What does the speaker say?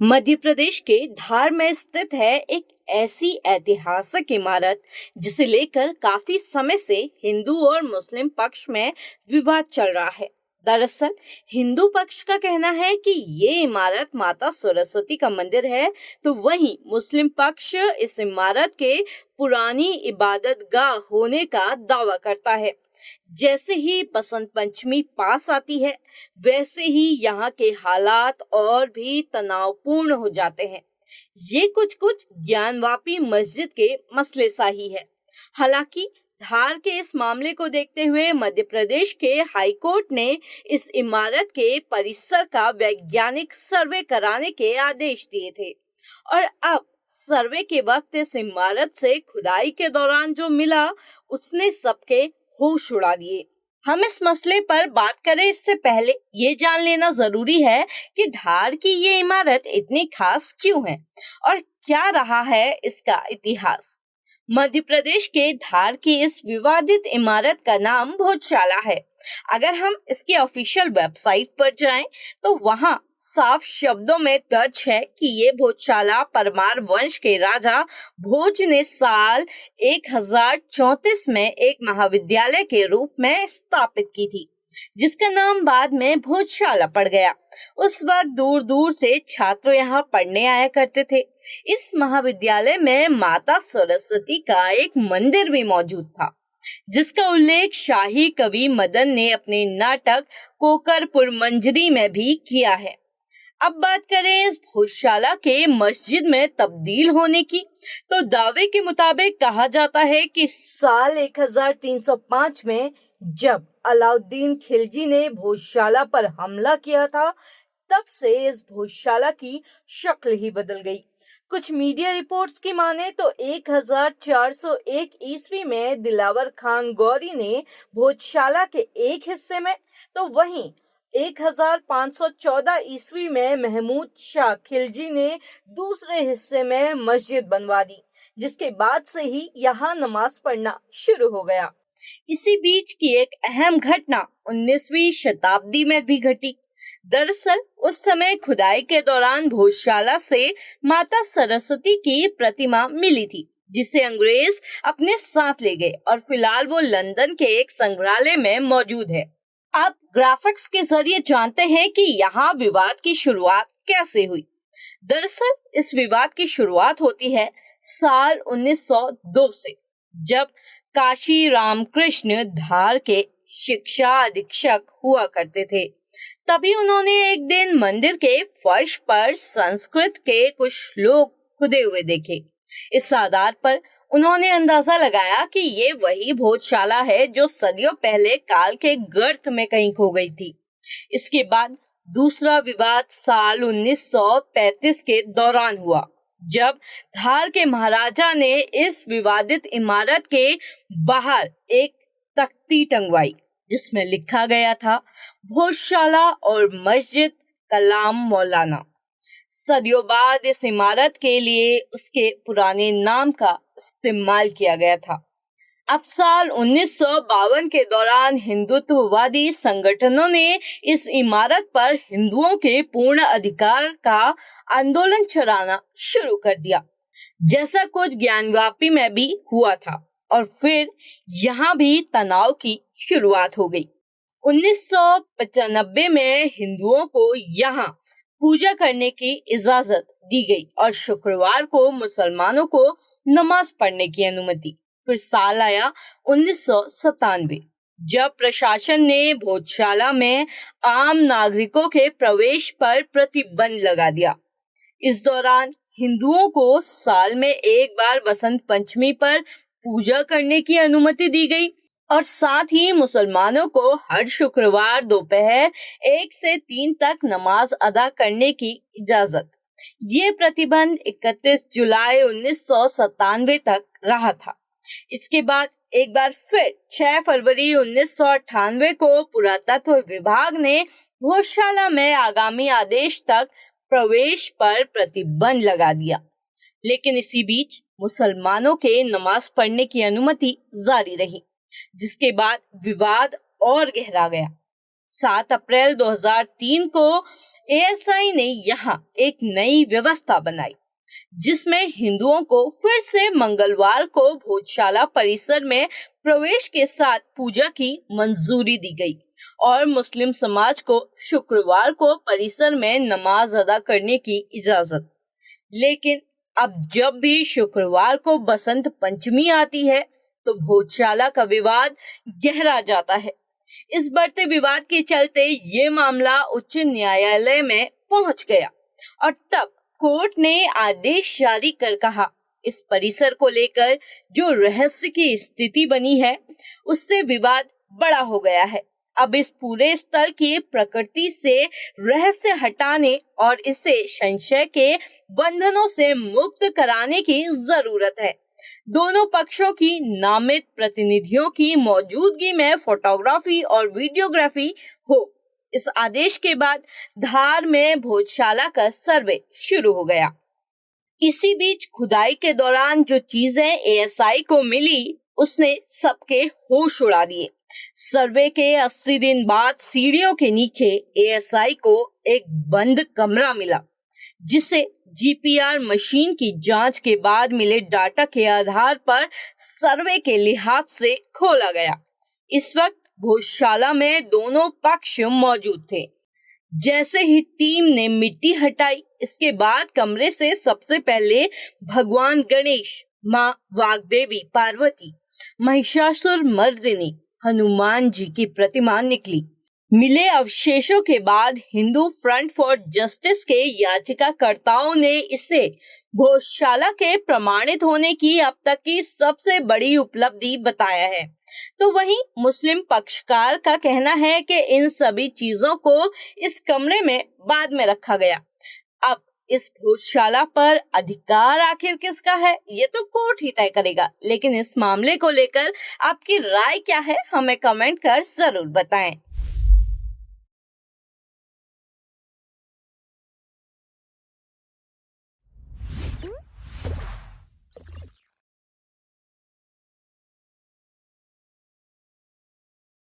मध्य प्रदेश के धार में स्थित है एक ऐसी ऐतिहासिक इमारत जिसे लेकर काफी समय से हिंदू और मुस्लिम पक्ष में विवाद चल रहा है। दरअसल हिंदू पक्ष का कहना है कि ये इमारत माता सरस्वती का मंदिर है, तो वहीं मुस्लिम पक्ष इस इमारत के पुरानी इबादत गाह होने का दावा करता है। जैसे ही बसंत पंचमी पास आती है, वैसे ही यहाँ के हालात और भी तनावपूर्ण हो जाते हैं। ये कुछ कुछ ज्ञानवापी मस्जिद के मसले सा ही है। हालांकि धार के इस मामले को देखते हुए मध्य प्रदेश के हाई कोर्ट ने इस इमारत के परिसर का वैज्ञानिक सर्वे कराने के आदेश दिए थे और अब सर्वे के वक्त इस इमारत से खुदाई के दौरान जो मिला उसने सबके होश उड़ा दिए। हम इस मसले पर बात करें इससे पहले ये जान लेना जरूरी है कि धार की ये इमारत इतनी खास क्यों है और क्या रहा है इसका इतिहास। मध्य प्रदेश के धार की इस विवादित इमारत का नाम भोजशाला है। अगर हम इसके ऑफिशियल वेबसाइट पर जाएं तो वहां साफ शब्दों में दर्ज है कि ये भोजशाला परमार वंश के राजा भोज ने साल 1034 में एक महाविद्यालय के रूप में स्थापित की थी, जिसका नाम बाद में भोजशाला पड़ गया। उस वक्त दूर दूर से छात्र यहाँ पढ़ने आया करते थे। इस महाविद्यालय में माता सरस्वती का एक मंदिर भी मौजूद था, जिसका उल्लेख शाही कवि मदन ने अपने नाटक कोकरपुर मंजरी में भी किया है। अब बात करें इस भोजशाला के मस्जिद में तब्दील होने की, तो दावे के मुताबिक कहा जाता है कि साल 1305 में जब अलाउद्दीन खिलजी ने भोजशाला पर हमला किया था, तब से इस भोजशाला की शक्ल ही बदल गई। कुछ मीडिया रिपोर्ट्स की माने तो 1401 ईस्वी में दिलावर खान गौरी ने भोजशाला के एक हिस्से में, तो वहीं 1514 ईस्वी में महमूद शाह खिलजी ने दूसरे हिस्से में मस्जिद बनवा दी, जिसके बाद से ही यहाँ नमाज पढ़ना शुरू हो गया। इसी बीच की एक अहम घटना 19वीं शताब्दी में भी घटी। दरअसल उस समय खुदाई के दौरान भोजशाला से माता सरस्वती की प्रतिमा मिली थी, जिसे अंग्रेज अपने साथ ले गए और फिलहाल वो लंदन के एक संग्रहालय में मौजूद है। अब ग्राफिक्स के जरिए जानते हैं कि यहाँ विवाद की शुरुआत कैसे हुई। दरअसल इस विवाद की शुरुआत होती है साल 1902 से, जब काशी रामकृष्ण धार के शिक्षा अधीक्षक हुआ करते थे। तभी उन्होंने एक दिन मंदिर के फर्श पर संस्कृत के कुछ श्लोक खुदे हुए देखे। इस आधार पर उन्होंने अंदाजा लगाया कि ये वही भोजशाला है जो सदियों पहले काल के गर्त में कहीं खो गई थी। इसके बाद दूसरा विवाद साल 1935 के दौरान हुआ, जब धार के महाराजा ने इस विवादित इमारत के बाहर एक तख्ती टंगवाई, जिसमें लिखा गया था भोजशाला और मस्जिद कलाम मौलाना। सदियों बाद इस इमारत के लिए उसके पुराने नाम का इस्तेमाल किया गया था। अब साल 1952 के दौरान हिंदुत्ववादी संगठनों ने इस इमारत पर हिंदुओं के पूर्ण अधिकार का आंदोलन चलाना शुरू कर दिया, जैसा कुछ ज्ञानवापी में भी हुआ था, और फिर यहाँ भी तनाव की शुरुआत हो गई। 1995 में हिंदुओं को यहाँ पूजा करने की इजाजत दी गई और शुक्रवार को मुसलमानों को नमाज पढ़ने की अनुमति। फिर साल आया 1997, जब प्रशासन ने भोजशाला में आम नागरिकों के प्रवेश पर प्रतिबंध लगा दिया। इस दौरान हिंदुओं को साल में एक बार बसंत पंचमी पर पूजा करने की अनुमति दी गई और साथ ही मुसलमानों को हर शुक्रवार दोपहर 1 से 3 तक नमाज अदा करने की इजाजत। ये प्रतिबंध 31 जुलाई 1997 तक रहा था। इसके बाद एक बार फिर 6 फरवरी 1998 को पुरातत्व विभाग ने भोजशाला में आगामी आदेश तक प्रवेश पर प्रतिबंध लगा दिया, लेकिन इसी बीच मुसलमानों के नमाज पढ़ने की अनुमति जारी रही, जिसके बाद विवाद और गहरा गया। 7 अप्रैल 2003 को एएसआई ने यहाँ एक नई व्यवस्था बनाई, जिसमें हिंदुओं को फिर से मंगलवार को भोजशाला परिसर में प्रवेश के साथ पूजा की मंजूरी दी गई और मुस्लिम समाज को शुक्रवार को परिसर में नमाज अदा करने की इजाजत। लेकिन अब जब भी शुक्रवार को बसंत पंचमी आती है तो भोजशाला का विवाद गहरा जाता है। इस बढ़ते विवाद के चलते ये मामला उच्च न्यायालय में पहुंच गया और तब कोर्ट ने आदेश जारी कर कहा, इस परिसर को लेकर जो रहस्य की स्थिति बनी है उससे विवाद बड़ा हो गया है। अब इस पूरे स्थल की प्रकृति से रहस्य हटाने और इसे संशय के बंधनों से मुक्त कराने की जरूरत है। दोनों पक्षों की नामित प्रतिनिधियों की मौजूदगी में फोटोग्राफी और वीडियोग्राफी हो। इस आदेश के बाद धार में भोजशाला का सर्वे शुरू हो गया। इसी बीच खुदाई के दौरान जो चीजें एएसआई को मिली उसने सबके होश उड़ा दिए। सर्वे के 80 दिन बाद सीढ़ियों के नीचे एएसआई को एक बंद कमरा मिला, जिसे जीपीआर मशीन की जांच के बाद मिले डाटा के आधार पर सर्वे के लिहाज से खोला गया। इस वक्त भोजशाला में दोनों पक्ष मौजूद थे। जैसे ही टीम ने मिट्टी हटाई, इसके बाद कमरे से सबसे पहले भगवान गणेश, माँ वाग्देवी पार्वती, महिषासुर मर्दिनी, हनुमान जी की प्रतिमा निकली। मिले अवशेषों के बाद हिंदू फ्रंट फॉर जस्टिस के याचिकाकर्ताओं ने इसे भोजशाला के प्रमाणित होने की अब तक की सबसे बड़ी उपलब्धि बताया है। तो वहीं मुस्लिम पक्षकार का कहना है कि इन सभी चीजों को इस कमरे में बाद में रखा गया। अब इस भोजशाला पर अधिकार आखिर किसका है, ये तो कोर्ट ही तय करेगा। लेकिन इस मामले को लेकर आपकी राय क्या है, हमें कमेंट कर जरूर बताएं।